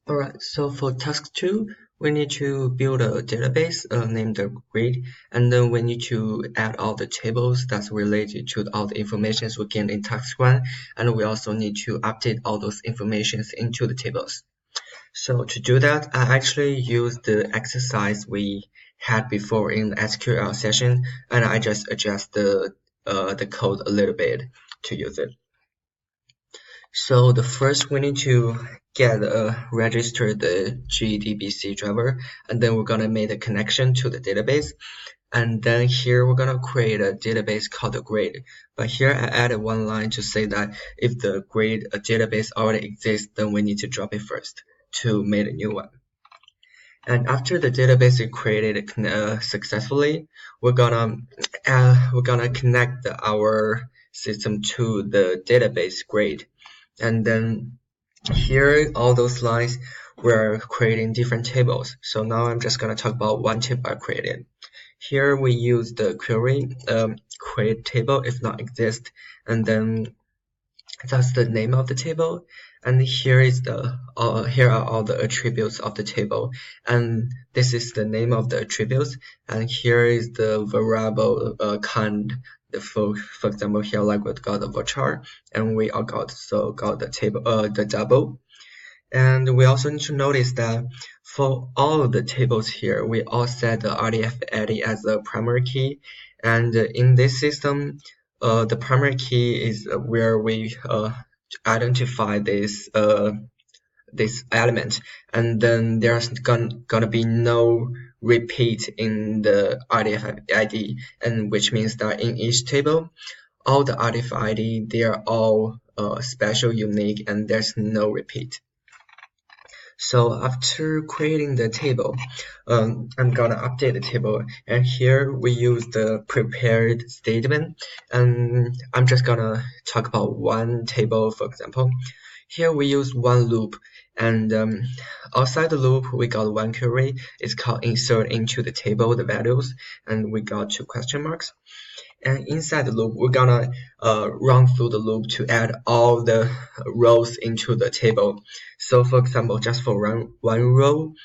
Alright, so for task 2, we need to build a database named the grid, and then we need to add all the tables that's related to all the informations we gain in task 1, and we also need to update all those informations into the tables. So to do that, I actually used the exercise we had before in the SQL session, and I just adjust the code a little bit to use it. So the first we need to register the GDBC driver, and then we're gonna make a connection to the database. And then here we're gonna create a database called the grid. But here I added one line to say that if the grid database already exists, then we need to drop it first to make a new one. And after the database is created successfully, we're gonna connect our system to the database grid. And then here, all those lines, we're creating different tables. So now I'm just going to talk about one table I created. Here we use the query create table if not exist, and then that's the name of the table. And here is here are all the attributes of the table, and this is the name of the attributes, and here is the variable kind. For example, here like we got the varchar, and we got the table the double. And we also need to notice that for all of the tables here, we all set the RDF ID as the primary key, and in this system, the primary key is where we identify this element, and then there's gonna be no repeat in the RDF ID, and which means that in each table, all the RDF ID, they are all special, unique, and there's no repeat. So after creating the table, I'm gonna update the table, and here we use the prepared statement, and I'm just gonna talk about one table, for example. Here we use one loop, and outside the loop we got one query. It's called insert into the table the values, and we got 2 question marks. And inside the loop, we're gonna run through the loop to add all the rows into the table. So for example, just for one row,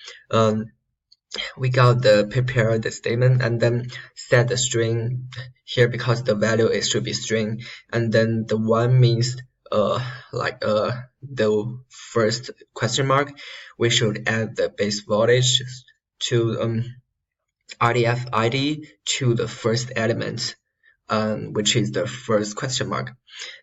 we got the prepare the statement and then set the string here because the value should be string, and then the one means the first question mark. We should add the base voltage to RDF ID to the first element, which is the first question mark.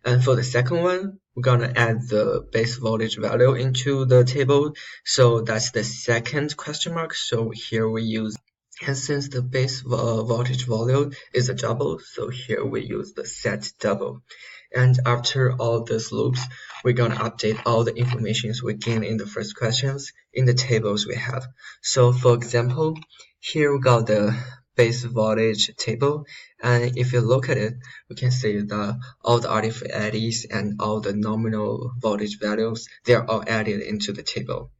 And for the second one, we're gonna add the base voltage value into the table. So that's the second question mark. So here we use, and since the base voltage value is a double, so here we use the set double. And after all these loops, we're gonna update all the informations we gain in the first questions in the tables we have. So for example, here we got the base voltage table, and if you look at it, we can see that all the RDF IDs and all the nominal voltage values, they are all added into the table.